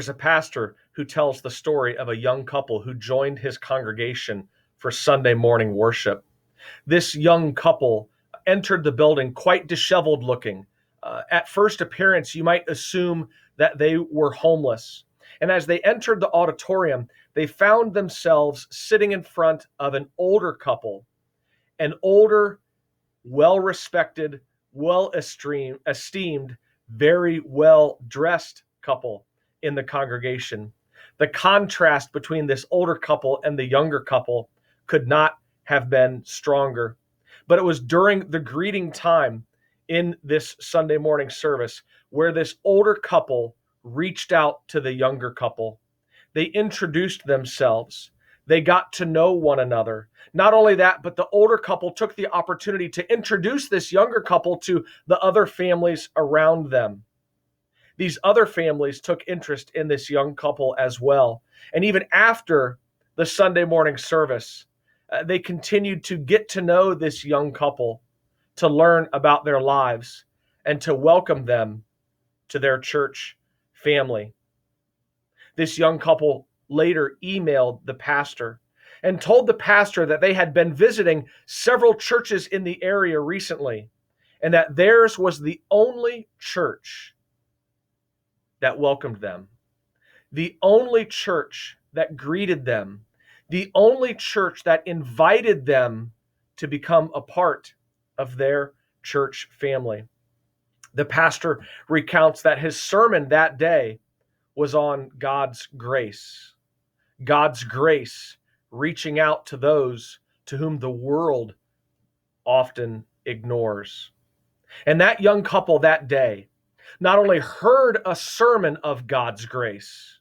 There's a pastor who tells the story of a young couple who joined his congregation for Sunday morning worship. This young couple entered the building quite disheveled looking. At first appearance, you might assume that they were homeless. And as they entered the auditorium, they found themselves sitting in front of an older couple, an older, well-respected, well-esteemed, very well-dressed couple in the congregation. The contrast between this older couple and the younger couple could not have been stronger. But it was during the greeting time in this Sunday morning service where this older couple reached out to the younger couple. They introduced themselves. They got to know one another. Not only that, but the older couple took the opportunity to introduce this younger couple to the other families around them. These other families took interest in this young couple as well. And even after the Sunday morning service, they continued to get to know this young couple, to learn about their lives, and to welcome them to their church family. This young couple later emailed the pastor and told the pastor that they had been visiting several churches in the area recently, and that theirs was the only church that welcomed them, the only church that greeted them, the only church that invited them to become a part of their church family. The pastor recounts that his sermon that day was on God's grace reaching out to those to whom the world often ignores. And that young couple that day not only heard a sermon of God's grace,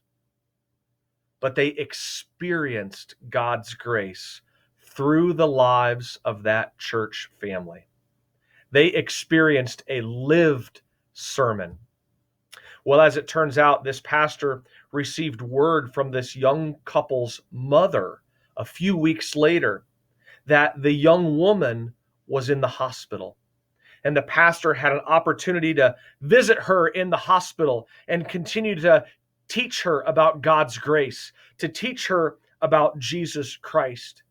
but they experienced God's grace through the lives of that church family. They experienced a lived sermon. Well, as it turns out, this pastor received word from this young couple's mother a few weeks later that the young woman was in the hospital. And the pastor had an opportunity to visit her in the hospital and continue to teach her about God's grace, to teach her about Jesus Christ.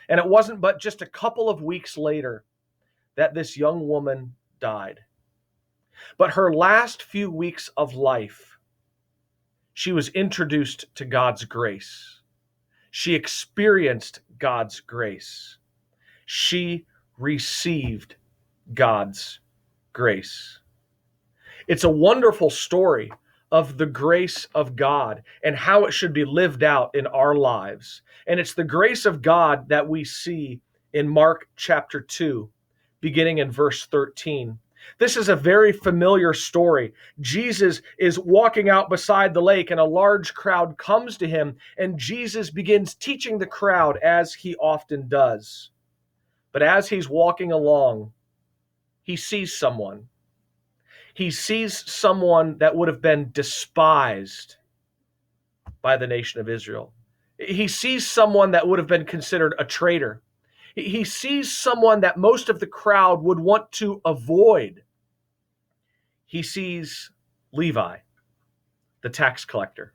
And it wasn't but just a couple of weeks later that this young woman died. But her last few weeks of life, she was introduced to God's grace. She experienced God's grace. She received God's grace. It's a wonderful story of the grace of God and how it should be lived out in our lives. And it's the grace of God that we see in Mark chapter 2, beginning in verse 13. This is a very familiar story. Jesus is walking out beside the lake and a large crowd comes to him, and Jesus begins teaching the crowd as he often does. But as he's walking along, he sees someone. He sees someone that would have been despised by the nation of Israel. He sees someone that would have been considered a traitor. He sees someone that most of the crowd would want to avoid. He sees Levi, the tax collector.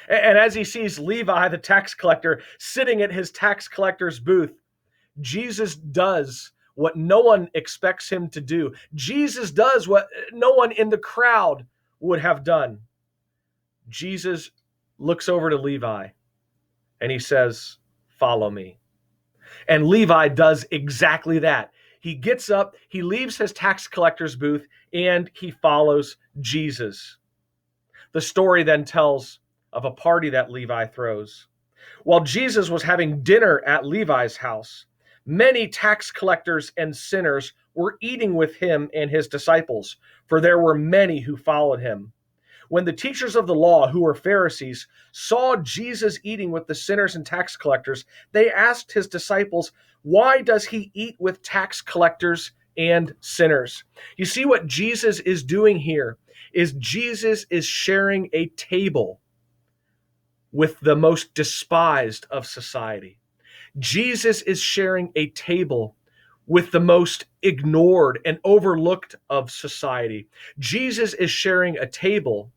And as he sees Levi, the tax collector, sitting at his tax collector's booth, Jesus does what no one expects him to do. Jesus does what no one in the crowd would have done. Jesus looks over to Levi and he says, "Follow me." And Levi does exactly that. He gets up, he leaves his tax collector's booth, and he follows Jesus. The story then tells of a party that Levi throws. While Jesus was having dinner at Levi's house, many tax collectors and sinners were eating with him and his disciples, for there were many who followed him. When the teachers of the law, who were Pharisees, saw Jesus eating with the sinners and tax collectors, they asked his disciples, "Why does he eat with tax collectors and sinners?" You see, what Jesus is doing here is Jesus is sharing a table with the most despised of society. Jesus is sharing a table with the most ignored and overlooked of society. Jesus is sharing a table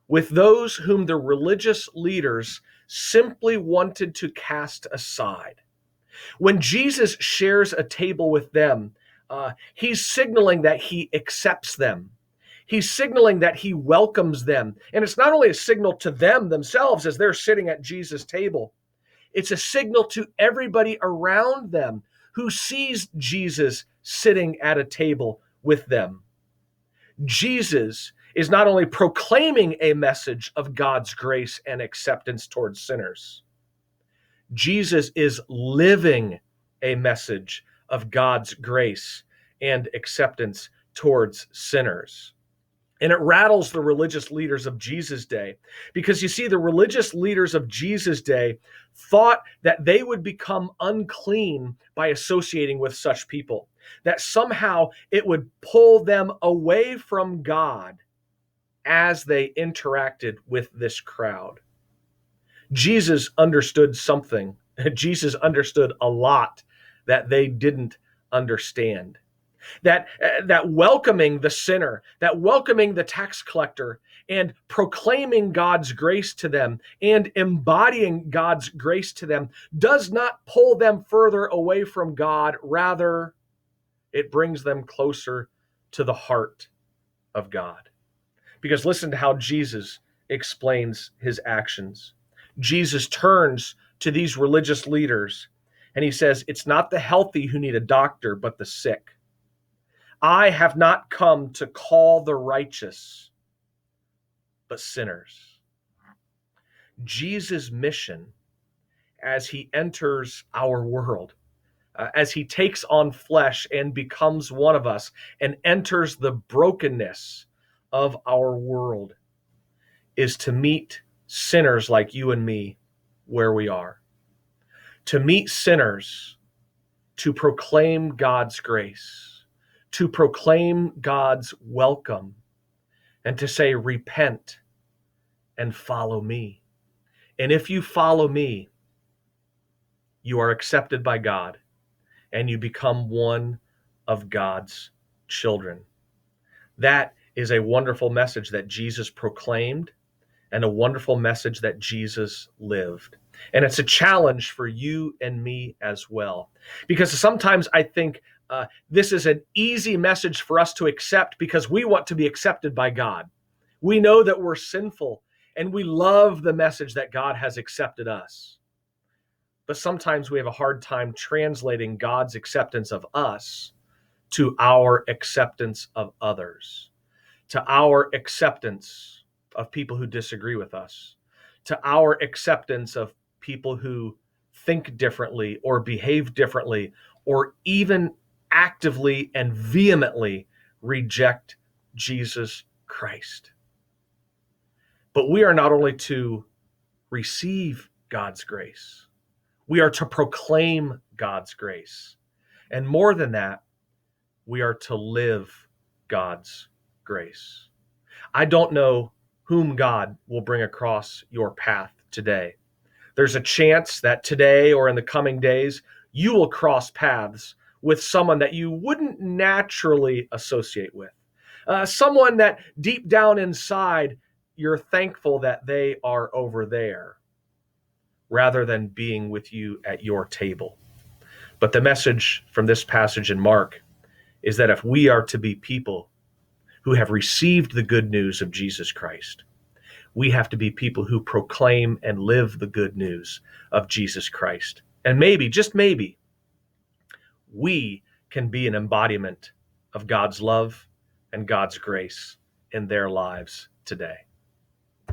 with those whom the religious leaders simply wanted to cast aside. When Jesus shares a table with them, he's signaling that he accepts them. He's signaling that he welcomes them. And it's not only a signal to them themselves as they're sitting at Jesus' table, it's a signal to everybody around them who sees Jesus sitting at a table with them. Jesus is not only proclaiming a message of God's grace and acceptance towards sinners, Jesus is living a message of God's grace and acceptance towards sinners. And it rattles the religious leaders of Jesus' day, because you see, the religious leaders of Jesus' day thought that they would become unclean by associating with such people, that somehow it would pull them away from God as they interacted with this crowd. Jesus understood something. Jesus understood a lot that they didn't understand. That welcoming the sinner, that welcoming the tax collector, and proclaiming God's grace to them and embodying God's grace to them does not pull them further away from God. Rather, it brings them closer to the heart of God. Because listen to how Jesus explains his actions. Jesus turns to these religious leaders and he says, "It's not the healthy who need a doctor, but the sick. I have not come to call the righteous, but sinners." Jesus' mission as he enters our world, as he takes on flesh and becomes one of us and enters the brokenness of our world, is to meet sinners like you and me where we are. To meet sinners, to proclaim God's grace, to proclaim God's welcome, and to say, repent and follow me. And if you follow me, you are accepted by God and you become one of God's children. That is a wonderful message that Jesus proclaimed and a wonderful message that Jesus lived. And it's a challenge for you and me as well. Because sometimes I think this is an easy message for us to accept because we want to be accepted by God. We know that we're sinful and we love the message that God has accepted us. But sometimes we have a hard time translating God's acceptance of us to our acceptance of others, to our acceptance of people who disagree with us, to our acceptance of people who think differently or behave differently or even actively and vehemently reject Jesus Christ. But we are not only to receive God's grace, we are to proclaim God's grace. And more than that, we are to live God's grace. I don't know whom God will bring across your path today. There's a chance that today or in the coming days, you will cross paths with someone that you wouldn't naturally associate with. Someone that deep down inside, you're thankful that they are over there rather than being with you at your table. But the message from this passage in Mark is that if we are to be people who have received the good news of Jesus Christ, we have to be people who proclaim and live the good news of Jesus Christ. And maybe, just maybe, we can be an embodiment of God's love and God's grace in their lives today.